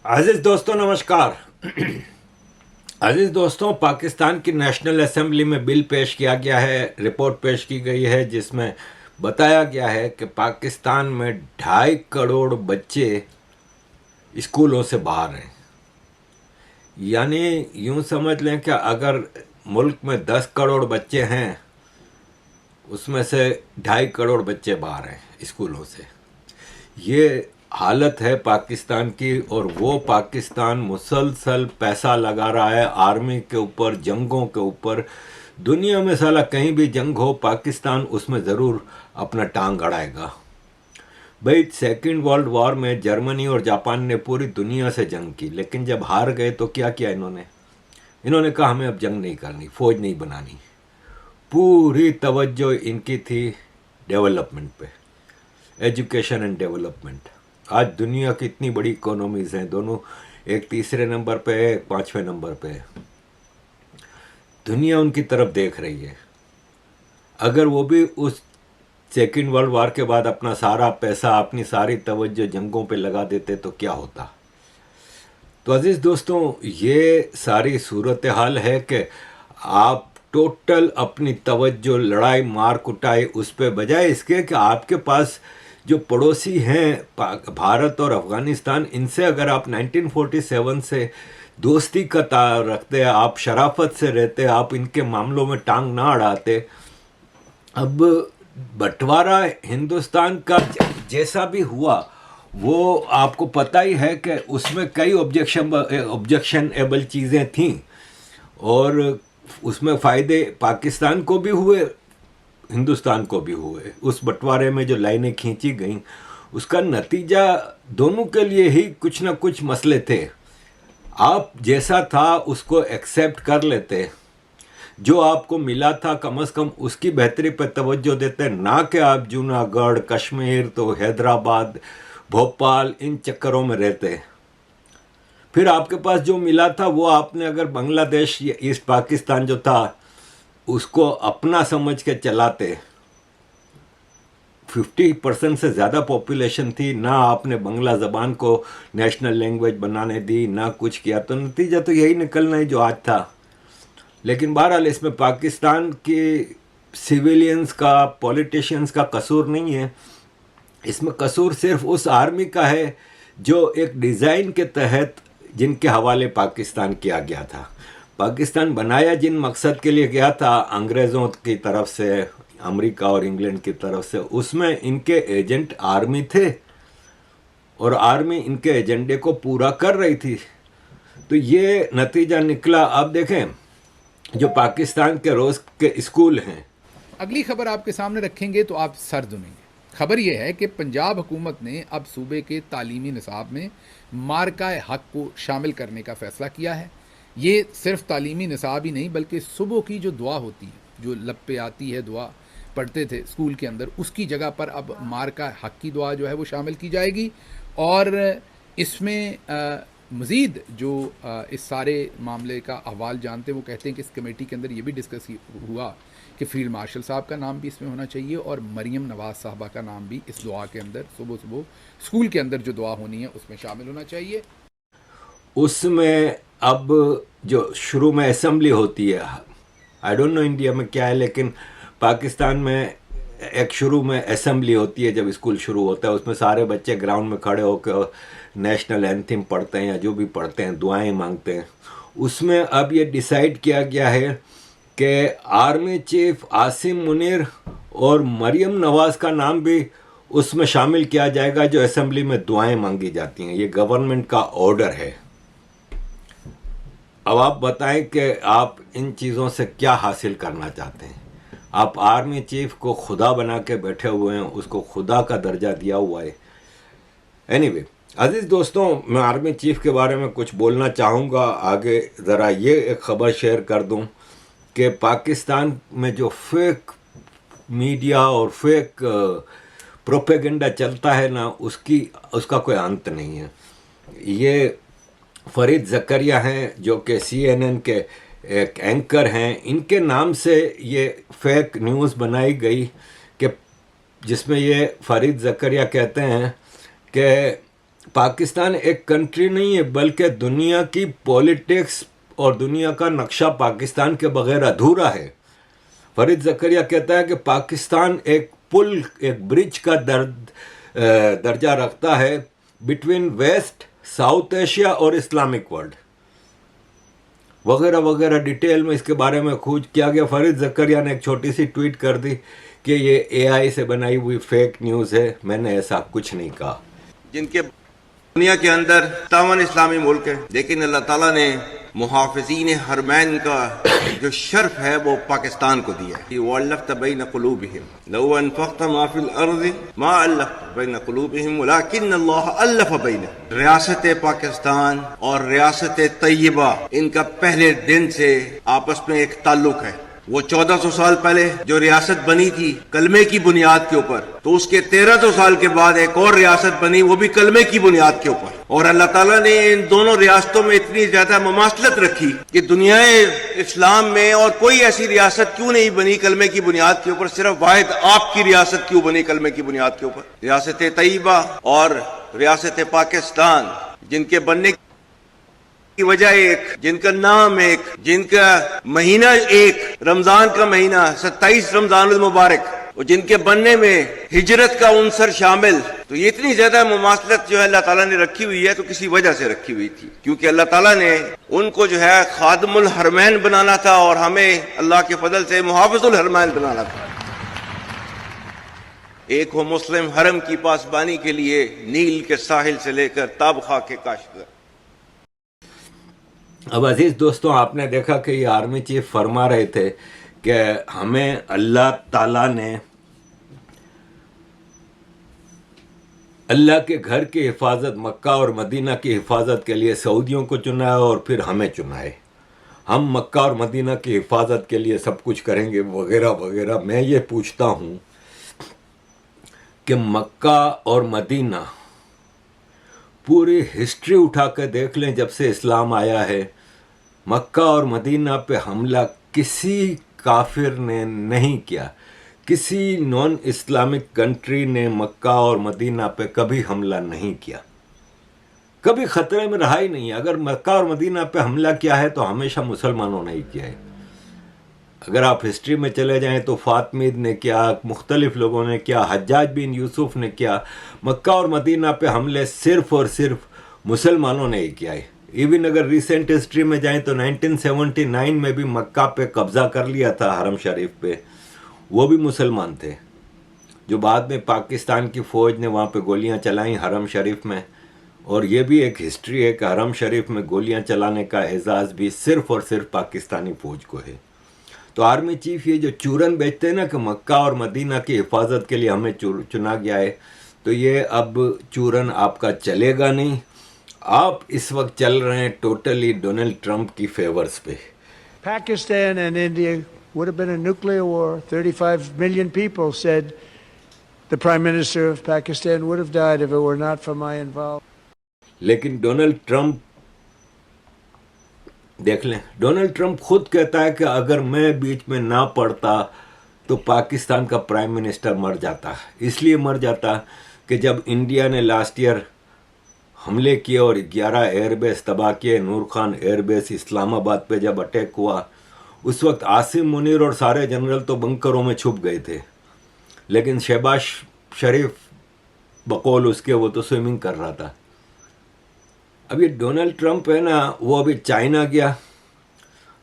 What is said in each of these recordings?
अजीज दोस्तों नमस्कार। अजीज दोस्तों, पाकिस्तान की नेशनल असेंबली में बिल पेश किया गया है, रिपोर्ट पेश की गई है जिसमें बताया गया है कि पाकिस्तान में 2.5 करोड़ बच्चे स्कूलों से बाहर हैं। यानी यूं समझ लें कि अगर मुल्क में 10 करोड़ बच्चे हैं, उसमें से 2.5 करोड़ बच्चे बाहर हैं स्कूलों से। ये हालत है पाकिस्तान की, और वो पाकिस्तान मुसलसल पैसा लगा रहा है आर्मी के ऊपर, जंगों के ऊपर। दुनिया में साला कहीं भी जंग हो, पाकिस्तान उसमें ज़रूर अपना टांग अड़ाएगा। भाई, सेकेंड वर्ल्ड वॉर में जर्मनी और जापान ने पूरी दुनिया से जंग की, लेकिन जब हार गए तो क्या किया इन्होंने कहा हमें अब जंग नहीं करनी, फौज नहीं बनानी। पूरी तवज्जो इनकी थी डेवलपमेंट पे, एजुकेशन एंड डेवलपमेंट। आज दुनिया की इतनी बड़ी इकोनॉमीज हैं, दोनों एक तीसरे नंबर पे है, एक 5वें नंबर पे है। दुनिया उनकी तरफ देख रही है। अगर वो भी उस सेकेंड वर्ल्ड वॉर के बाद अपना सारा पैसा, अपनी सारी तवज्जो जंगों पे लगा देते तो क्या होता। तो अजीज दोस्तों, ये सारी सूरत हाल है कि आप टोटल अपनी तवज्जो लड़ाई मार कुटाई उस पर, बजाय इसके कि आपके पास जो पड़ोसी हैं भारत और अफ़गानिस्तान, इनसे अगर आप 1947 से दोस्ती का तार रखते, आप शराफत से रहते, आप इनके मामलों में टांग ना अड़ाते। अब बंटवारा हिंदुस्तान का जैसा भी हुआ, वो आपको पता ही है कि उसमें कई ऑब्जेक्शनेबल चीज़ें थीं, और उसमें फ़ायदे पाकिस्तान को भी हुए, हिंदुस्तान को भी हुए। उस बंटवारे में जो लाइनें खींची गईं, उसका नतीजा दोनों के लिए ही कुछ ना कुछ मसले थे। आप जैसा था उसको एक्सेप्ट कर लेते, जो आपको मिला था कम से कम उसकी बेहतरी पर तवज्जो देते, ना कि आप जूनागढ़, कश्मीर, तो हैदराबाद, भोपाल, इन चक्करों में रहते। फिर आपके पास जो मिला था वो आपने अगर बांग्लादेश या ईस्ट पाकिस्तान जो था उसको अपना समझ के चलाते। 50% से ज़्यादा पॉपुलेशन थी, ना आपने बांग्ला ज़बान को नेशनल लैंग्वेज बनाने दी, ना कुछ किया, तो नतीजा तो यही निकलना है जो आज था। लेकिन बहरहाल इसमें पाकिस्तान के सिविलियंस का, पॉलिटिशियंस का कसूर नहीं है। इसमें कसूर सिर्फ उस आर्मी का है जो एक डिज़ाइन के तहत जिनके हवाले पाकिस्तान किया गया था। पाकिस्तान बनाया जिन मकसद के लिए गया था, अंग्रेज़ों की तरफ से, अमेरिका और इंग्लैंड की तरफ से, उसमें इनके एजेंट आर्मी थे और आर्मी इनके एजेंडे को पूरा कर रही थी। तो ये नतीजा निकला। अब देखें, जो पाकिस्तान के रोज़ के स्कूल हैं। अगली खबर आपके सामने रखेंगे तो आप सर दुनेंगे। खबर यह है कि पंजाब हुकूमत ने अब सूबे के तालीमी निसाब में मार्का हक को शामिल करने का फ़ैसला किया है। ये सिर्फ तालीमी निसाब ही नहीं, बल्कि सुबह की जो दुआ होती है, जो लब पे आती है दुआ, पढ़ते थे स्कूल के अंदर, उसकी जगह पर अब मार्का हक की दुआ जो है वो शामिल की जाएगी। और इसमें मज़ीद जो इस सारे मामले का अहवाल जानते हैं वो कहते हैं कि इस कमेटी के अंदर ये भी डिस्कस हुआ कि फील्ड मार्शल साहब का नाम भी इसमें होना चाहिए, और मरियम नवाज़ साहबा का नाम भी इस दुआ के अंदर, सुबह सुबह स्कूल के अंदर जो दुआ होनी है उसमें शामिल होना चाहिए। उसमें अब जो शुरू में असेंबली होती है, आई डोंट नो इंडिया में क्या है, लेकिन पाकिस्तान में एक शुरू में असेंबली होती है जब स्कूल शुरू होता है। उसमें सारे बच्चे ग्राउंड में खड़े होकर नेशनल एंथम पढ़ते हैं या जो भी पढ़ते हैं, दुआएं मांगते हैं। उसमें अब ये डिसाइड किया गया है कि आर्मी चीफ आसिम मुनीर और मरियम नवाज़ का नाम भी उसमें शामिल किया जाएगा, जो असेंबली में दुआएं मांगी जाती हैं। ये गवर्नमेंट का ऑर्डर है। अब आप बताएं कि आप इन चीज़ों से क्या हासिल करना चाहते हैं। आप आर्मी चीफ को खुदा बना के बैठे हुए हैं, उसको खुदा का दर्जा दिया हुआ है। एनीवे, अजीज़ दोस्तों, मैं आर्मी चीफ के बारे में कुछ बोलना चाहूँगा आगे। ज़रा ये एक ख़बर शेयर कर दूँ कि पाकिस्तान में जो फेक मीडिया और फेक प्रोपेगेंडा चलता है ना, उसका कोई अंत नहीं है। ये फरीद ज़करिया हैं जो कि CNN के एक एंकर हैं, इनके नाम से ये फेक न्यूज़ बनाई गई कि जिसमें ये फरीद ज़करिया कहते हैं कि पाकिस्तान एक कंट्री नहीं है, बल्कि दुनिया की पॉलिटिक्स और दुनिया का नक्शा पाकिस्तान के बगैर अधूरा है। फरीद ज़करिया कहता है कि पाकिस्तान एक पुल, एक ब्रिज का दर्जा रखता है बिटवीन वेस्ट, साउथ एशिया और इस्लामिक वर्ल्ड, वगैरह वगैरह। डिटेल में इसके बारे में खोज किया गया। फरीद ज़करिया ने एक छोटी सी ट्वीट कर दी कि ये AI से बनाई हुई फेक न्यूज़ है, मैंने ऐसा कुछ नहीं कहा। जिनके दुनिया के अंदर 57 इस्लामी मुल्क है, लेकिन अल्लाह ताला ने मुहाफिजीन हरमैन का जो शर्फ है वो पाकिस्तान को दिया है। वअल्लफ़्त बैन क़ुलूबिहिम लौ अनफ़क़्त मा फ़िल अर्ज़ि मा अल्लफ़्त बैन क़ुलूबिहिम वलाकिन अल्लाह अल्लफ़ बैनहुम। रियासत पाकिस्तान और रियासत तैयबा, इनका पहले दिन से आपस में एक ताल्लुक है। वो 1400 साल पहले जो रियासत बनी थी कलमे की बुनियाद के ऊपर, तो उसके 1300 साल के बाद एक और रियासत बनी, वो भी कलमे की बुनियाद के ऊपर। और अल्लाह ताला ने इन दोनों रियासतों में इतनी ज्यादा ममासलत रखी कि दुनियाए इस्लाम में और कोई ऐसी रियासत क्यों नहीं बनी कलमे की बुनियाद के ऊपर, सिर्फ वाहिद आपकी रियासत क्यों बनी कलमे की बुनियाद के ऊपर। रियासत तैयबा और रियासत पाकिस्तान, जिनके बनने की वजह एक, जिनका नाम एक, जिनका महीना एक, रमजान का महीना 27 रमजान मुबारक, और जिनके बनने में हिजरत का उनसर शामिल, तो ये इतनी ज्यादा मुमासलत जो है अल्लाह ताला ने रखी हुई है, तो किसी वजह से रखी हुई थी, क्योंकि अल्लाह ताला ने उनको जो है खादमुल हरमैन बनाना था और हमें अल्लाह के फजल से मुहाफिजुल हरमैन बनाना था। एक हो मुस्लिम हरम की पासबानी के लिए नील के साहिल से लेकर ताबखा के काश्त। अब अजीज दोस्तों, आपने देखा कि ये आर्मी चीफ फरमा रहे थे कि हमें अल्लाह ताला ने अल्लाह के घर की हिफाजत, मक्का और मदीना की हिफाजत के लिए सऊदियों को चुना है और फिर हमें चुना है। हम मक्का और मदीना की हिफाजत के लिए सब कुछ करेंगे वगैरह वगैरह। मैं ये पूछता हूँ कि मक्का और मदीना, पूरी हिस्ट्री उठा कर देख लें, जब से इस्लाम आया है मक्का और मदीना पे हमला किसी काफिर ने नहीं किया। किसी नॉन इस्लामिक कंट्री ने मक्का और मदीना पे कभी हमला नहीं किया, कभी खतरे में रहा ही नहीं। अगर मक्का और मदीना पे हमला किया है तो हमेशा मुसलमानों ने ही किया है। अगर आप हिस्ट्री में चले जाएं तो फातमीद ने किया, मुख्तलिफ लोगों ने किया, हज्जाज बिन यूसुफ ने किया। मक्का और मदीना पे हमले सिर्फ और सिर्फ मुसलमानों ने ही किया है। इवन अगर रिसेंट हिस्ट्री में जाएं तो 1979 में भी मक्का पे कब्जा कर लिया था, हरम शरीफ पे, वो भी मुसलमान थे। जो बाद में पाकिस्तान की फ़ौज ने वहाँ पे गोलियाँ चलाई हरम शरीफ में, और ये भी एक हिस्ट्री है कि हरम शरीफ में गोलियाँ चलाने का एजाज़ भी सिर्फ और सिर्फ पाकिस्तानी फ़ौज को है। तो आर्मी चीफ ये जो चूरन बेचते हैं ना कि मक्का और मदीना की हिफाजत के लिए हमें चुना गया है, तो ये अब चूरन आपका चलेगा नहीं। आप इस वक्त चल रहे हैं टोटली डोनाल्ड ट्रंप की फेवर्स पे। Pakistan and India would have been a nuclear war. 35 million people said the Prime Minister of Pakistan would have died if it were not for my involvement. लेकिन Donald Trump देख लें, Donald Trump खुद कहता है कि अगर मैं बीच में ना पड़ता तो पाकिस्तान का प्राइम मिनिस्टर मर जाता। इसलिए मर जाता कि जब इंडिया ने लास्ट ईयर हमले किए और 11 एयरबेस तबाह किए, नूर खान एयरबेस इस्लामाबाद पे जब अटैक हुआ, उस वक्त आसिम मुनीर और सारे जनरल तो बंकरों में छुप गए थे, लेकिन शहबाज शरीफ बकौल उसके वो तो स्विमिंग कर रहा था। अब ये डोनाल्ड ट्रंप है ना, वो अभी चाइना गया,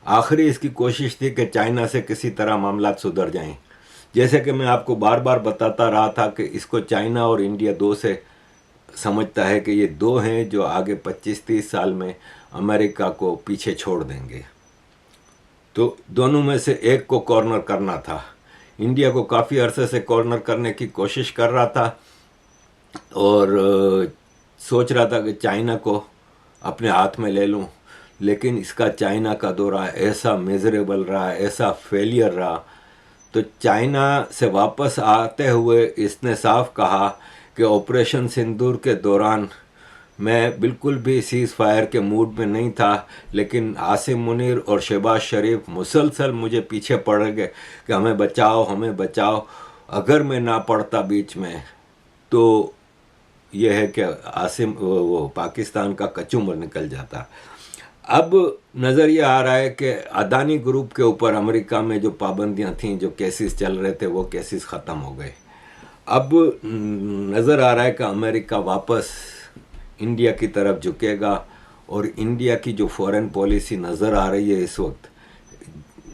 आखिरी इसकी कोशिश थी कि चाइना से किसी तरह मामलात सुधर जाएं। जैसे कि मैं आपको बार बार बताता रहा था कि इसको चाइना और इंडिया दो से समझता है कि ये दो हैं जो आगे 25-30 साल में अमेरिका को पीछे छोड़ देंगे। तो दोनों में से एक को कॉर्नर करना था। इंडिया को काफ़ी अरसे से कॉर्नर करने की कोशिश कर रहा था और सोच रहा था कि चाइना को अपने हाथ में ले लूं, लेकिन इसका चाइना का दौरा ऐसा मेजरेबल रहा, ऐसा फेलियर रहा। तो चाइना से वापस आते हुए इसने साफ कहा कि ऑपरेशन सिंदूर के दौरान मैं बिल्कुल भी सीज़ फायर के मूड में नहीं था, लेकिन आसिम मुनीर और शहबाज शरीफ मुसलसल मुझे पीछे पड़ गए कि हमें बचाओ, हमें बचाओ। अगर मैं ना पड़ता बीच में तो ये है कि आसिम वो पाकिस्तान का कचूमर निकल जाता। अब नज़र ये आ रहा है कि अदानी ग्रुप के ऊपर अमेरिका में जो पाबंदियां थीं, जो केसेस चल रहे थे, वो केसेस ख़त्म हो गए। अब नज़र आ रहा है कि अमेरिका वापस इंडिया की तरफ झुकेगा और इंडिया की जो फॉरेन पॉलिसी नज़र आ रही है इस वक्त,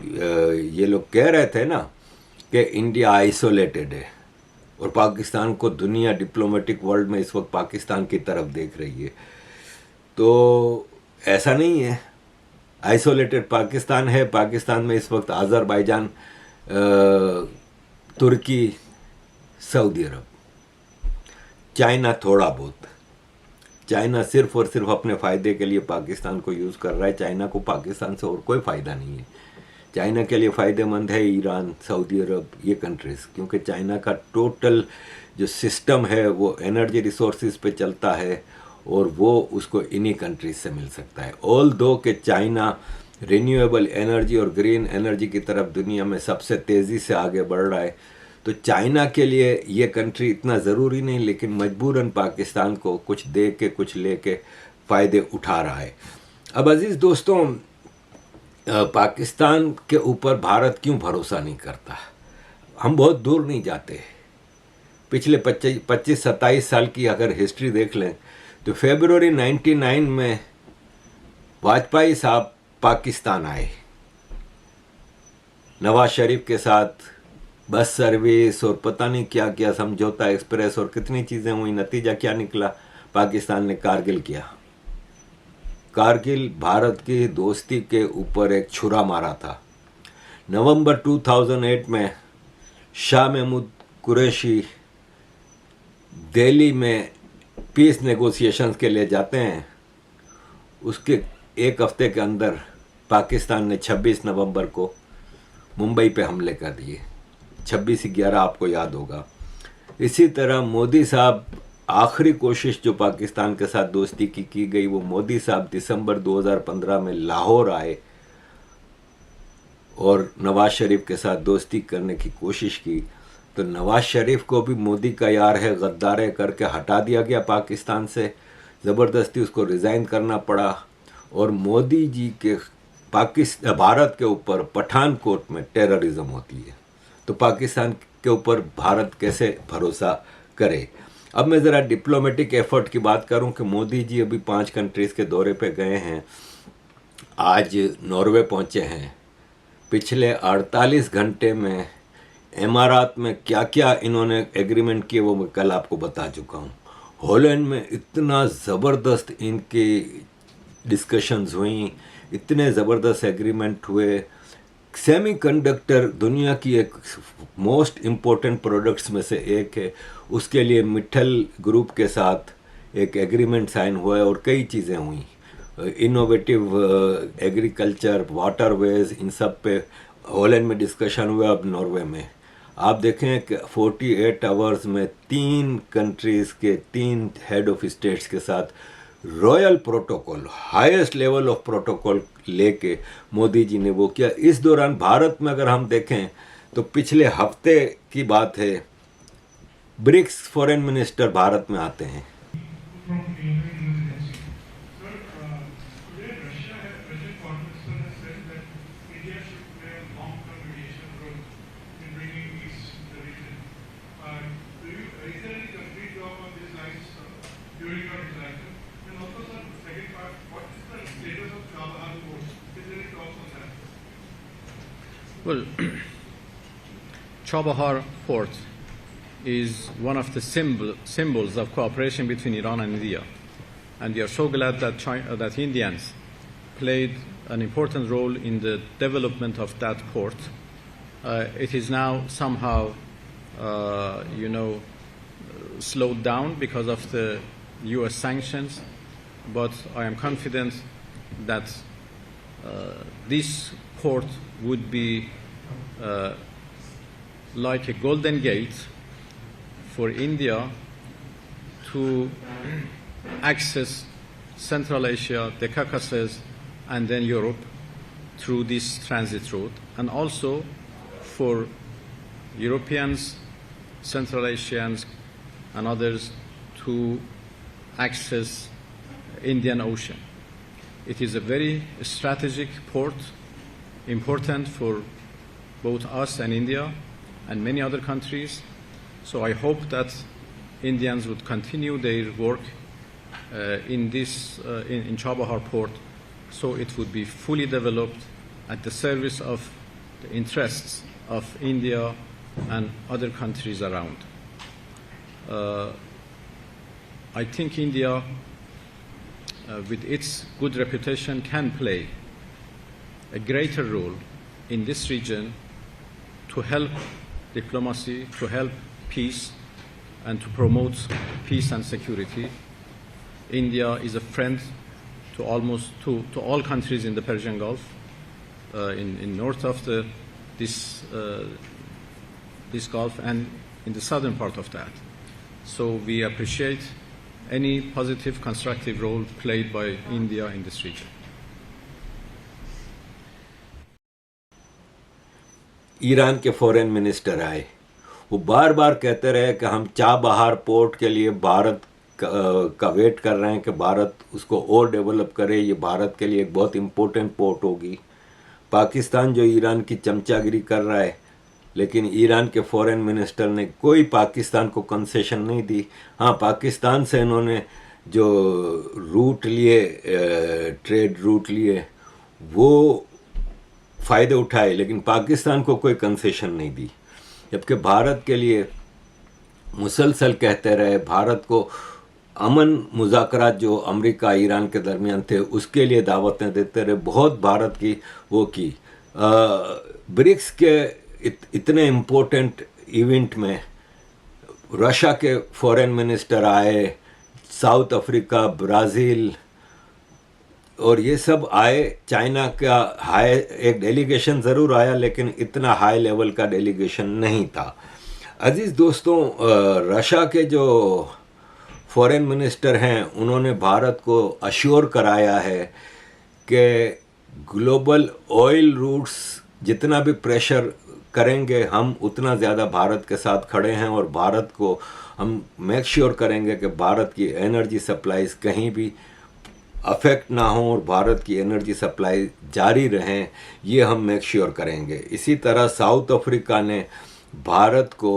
ये लोग कह रहे थे ना कि इंडिया आइसोलेटेड है और पाकिस्तान को दुनिया डिप्लोमेटिक वर्ल्ड में इस वक्त पाकिस्तान की तरफ देख रही है, तो ऐसा नहीं है। आइसोलेटेड पाकिस्तान है। पाकिस्तान में इस वक्त अज़रबैजान, तुर्की, सऊदी अरब, चाइना थोड़ा बहुत। चाइना सिर्फ और सिर्फ अपने फ़ायदे के लिए पाकिस्तान को यूज़ कर रहा है। चाइना को पाकिस्तान से और कोई फ़ायदा नहीं है। चाइना के लिए फ़ायदेमंद है ईरान, सऊदी अरब, ये कंट्रीज़, क्योंकि चाइना का टोटल जो सिस्टम है वो एनर्जी रिसोर्सेज पे चलता है और वो उसको इन्हीं कंट्रीज से मिल सकता है। ऑल दो कि चाइना रिन्यूएबल एनर्जी और ग्रीन एनर्जी की तरफ दुनिया में सबसे तेज़ी से आगे बढ़ रहा है, तो चाइना के लिए ये कंट्री इतना ज़रूरी नहीं, लेकिन मजबूरन पाकिस्तान को कुछ दे के कुछ ले के फ़ायदे उठा रहा है। अब अज़ीज़ दोस्तों, पाकिस्तान के ऊपर भारत क्यों भरोसा नहीं करता? हम बहुत दूर नहीं जाते। पिछले 25-27 साल की अगर हिस्ट्री देख लें तो फरवरी 99 में वाजपेयी साहब पाकिस्तान आए, नवाज शरीफ के साथ बस सर्विस और पता नहीं क्या क्या समझौता एक्सप्रेस और कितनी चीज़ें हुई। नतीजा क्या निकला? पाकिस्तान ने कारगिल किया। कारगिल भारत की दोस्ती के ऊपर एक छुरा मारा था। नवंबर 2008 में शाह महमूद कुरैशी दिल्ली में पीस नेगोशिएशंस के लिए जाते हैं। उसके एक हफ्ते के अंदर पाकिस्तान ने 26 नवंबर को मुंबई पे हमले कर दिए। 26/11 आपको याद होगा। इसी तरह मोदी साहब, आखिरी कोशिश जो पाकिस्तान के साथ दोस्ती की गई, वो मोदी साहब दिसंबर 2015 में लाहौर आए और नवाज शरीफ के साथ दोस्ती करने की कोशिश की, तो नवाज शरीफ को भी मोदी का यार है, गद्दार है करके हटा दिया गया पाकिस्तान से। ज़बरदस्ती उसको रिज़ाइन करना पड़ा और मोदी जी के भारत के ऊपर पठानकोट में टेररिज्म होती है, तो पाकिस्तान के ऊपर भारत कैसे भरोसा करे? अब मैं ज़रा डिप्लोमेटिक एफर्ट की बात करूं कि मोदी जी अभी 5 कंट्रीज़ के दौरे पे गए हैं। आज नॉर्वे पहुंचे हैं। पिछले 48 घंटे में इमारात में क्या क्या इन्होंने एग्रीमेंट किए वो मैं कल आपको बता चुका हूँ। हॉलैंड में इतना ज़बरदस्त इनकी डिस्कशंस हुई, इतने ज़बरदस्त एग्रीमेंट हुए। सेमीकंडक्टर दुनिया की एक मोस्ट इम्पोर्टेंट प्रोडक्ट्स में से एक है, उसके लिए मिट्टल ग्रुप के साथ एक एग्रीमेंट साइन हुआ है और कई चीज़ें हुई। इनोवेटिव एग्रीकल्चर, वाटरवेज, इन सब पे हॉलैंड में डिस्कशन हुआ। अब नॉर्वे में आप देखें कि 48 आवर्स में 3 कंट्रीज़ के 3 हेड ऑफ स्टेट्स के साथ royal protocol, highest level of protocol लेके मोदी जी ने वो किया। इस दौरान भारत में अगर हम देखें तो पिछले हफ्ते की बात है, ब्रिक्स फॉरेन मिनिस्टर भारत में आते हैं। Well, Chabahar Port is one of the symbols of cooperation between Iran and India, and we are so glad that that Indians played an important role in the development of that port. It is now somehow, slowed down because of the U.S. sanctions, but I am confident that this port would be like a golden gate for India to access Central Asia, the Caucasus, and then Europe through this transit route, and also for Europeans, Central Asians, and others to to access Indian Ocean. It is a very strategic port, important for both us and India and many other countries. So I hope that Indians would continue their work in Chabahar port, so it would be fully developed at the service of the interests of India and other countries around. I think India, with its good reputation, can play a greater role in this region to help diplomacy, to help peace, and to promote peace and security. India is a friend to all countries in the Persian Gulf, in north of this Gulf and in the southern part of that. So we appreciate any positive, constructive role played by India in this region. Iran के foreign minister आए, वो बार बार कहते रहे कि हम Chabahar port के लिए भारत का वेट कर रहे हैं कि भारत उसको और डेवलप करे, ये भारत के लिए एक बहुत इम्पोर्टेंट पोर्ट होगी। पाकिस्तान जो ईरान की चमचागिरी कर रहा है, लेकिन ईरान के फॉरेन मिनिस्टर ने कोई पाकिस्तान को कंसेशन नहीं दी। हाँ, पाकिस्तान से इन्होंने जो रूट लिए, ट्रेड रूट लिए, वो फ़ायदे उठाए, लेकिन पाकिस्तान को कोई कंसेशन नहीं दी। जबकि भारत के लिए मुसलसल कहते रहे, भारत को अमन मुज़ाकरात जो अमेरिका ईरान के दरमियान थे उसके लिए दावतें देते रहे, बहुत भारत की वो की। ब्रिक्स के इतने इम्पोर्टेंट इवेंट में रशिया के फॉरेन मिनिस्टर आए, साउथ अफ्रीका, ब्राज़ील और ये सब आए। चाइना का हाई एक डेलीगेशन ज़रूर आया, लेकिन इतना हाई लेवल का डेलीगेशन नहीं था। अजीज़ दोस्तों, रशिया के जो फॉरेन मिनिस्टर हैं उन्होंने भारत को अश्योर कराया है कि ग्लोबल ऑयल रूट्स जितना भी प्रेशर करेंगे हम उतना ज़्यादा भारत के साथ खड़े हैं, और भारत को हम मेक श्योर करेंगे कि भारत की एनर्जी सप्लाईज कहीं भी अफेक्ट ना हो और भारत की एनर्जी सप्लाई जारी रहें, ये हम मेक श्योर करेंगे। इसी तरह साउथ अफ्रीका ने भारत को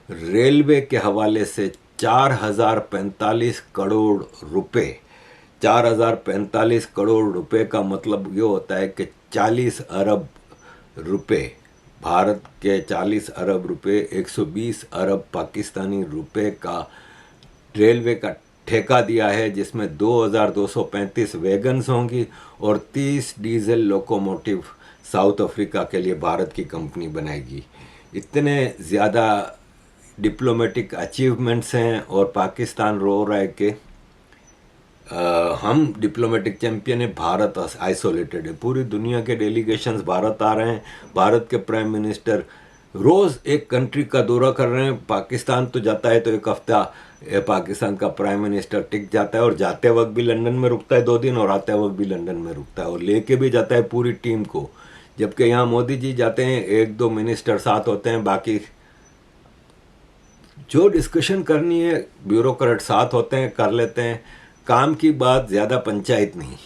रेलवे के हवाले से 4045 करोड़ रुपए, 4045 करोड़ रुपए का मतलब ये होता है कि 40 अरब रुपए, भारत के 40 अरब रुपए 120 अरब पाकिस्तानी रुपए का रेलवे का ठेका दिया है, जिसमें 2235 वैगन्स होंगी और 30 डीजल लोकोमोटिव साउथ अफ्रीका के लिए भारत की कंपनी बनाएगी। इतने ज़्यादा डिप्लोमेटिक अचीवमेंट्स हैं, और पाकिस्तान रो रहा है कि हम डिप्लोमेटिक चैम्पियन है, भारत आइसोलेटेड है। पूरी दुनिया के डेलीगेशंस भारत आ रहे हैं, भारत के प्राइम मिनिस्टर रोज़ एक कंट्री का दौरा कर रहे हैं। पाकिस्तान तो जाता है तो एक हफ्ता पाकिस्तान का प्राइम मिनिस्टर टिक जाता है, और जाते वक्त भी लंदन में रुकता है 2 दिन, और आते वक्त भी लंदन में रुकता है, और लेके भी जाता है पूरी टीम को। जबकि यहाँ मोदी जी जाते हैं, 1-2 मिनिस्टर साथ होते हैं, बाकी जो डिस्कशन करनी है ब्यूरोक्रेट साथ होते हैं, कर लेते हैं। काम की बात, ज़्यादा पंचायत नहीं।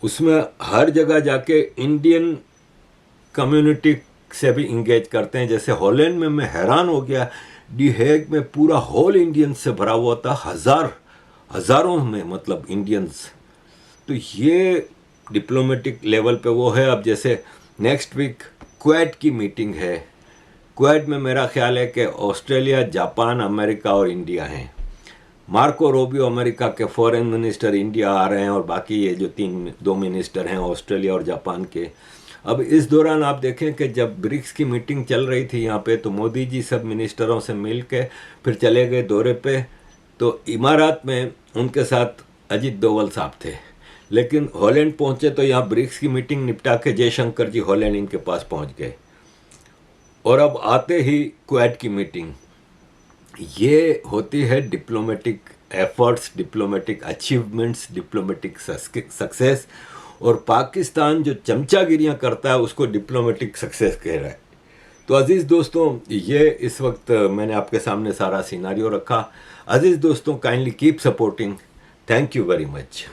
उसमें हर जगह जाके इंडियन कम्युनिटी से भी इंगेज करते हैं। जैसे हॉलैंड में मैं हैरान हो गया, डी हेग में पूरा हॉल इंडियंस से भरा हुआ था, हज़ारों में, मतलब इंडियंस। तो ये डिप्लोमेटिक लेवल पे वो है। अब जैसे नेक्स्ट वीक क्वेड की मीटिंग है, क्वेड में मेरा ख्याल है कि ऑस्ट्रेलिया, जापान, अमेरिका और इंडिया हैं। मार्को रूबियो अमेरिका के फॉरेन मिनिस्टर इंडिया आ रहे हैं, और बाकी ये जो 2 मिनिस्टर हैं ऑस्ट्रेलिया और जापान के। अब इस दौरान आप देखें कि जब ब्रिक्स की मीटिंग चल रही थी यहाँ पे, तो मोदी जी सब मिनिस्टरों से मिल के फिर चले गए दौरे पे। तो इमारात में उनके साथ अजीत डोवल साहब थे, लेकिन हॉलैंड पहुँचे तो यहाँ ब्रिक्स की मीटिंग निपटा के जयशंकर जी हॉलैंड इनके पास पहुँच गए, और अब आते ही क्वेड की मीटिंग। ये होती है diplomatic efforts, diplomatic achievements, diplomatic success, और पाकिस्तान जो चमचागिरियाँ करता है उसको डिप्लोमेटिक सक्सेस कह रहा है। तो अजीज़ दोस्तों, ये इस वक्त मैंने आपके सामने सारा सिनारियो रखा। अजीज़ दोस्तों, kindly keep supporting. Thank you very much.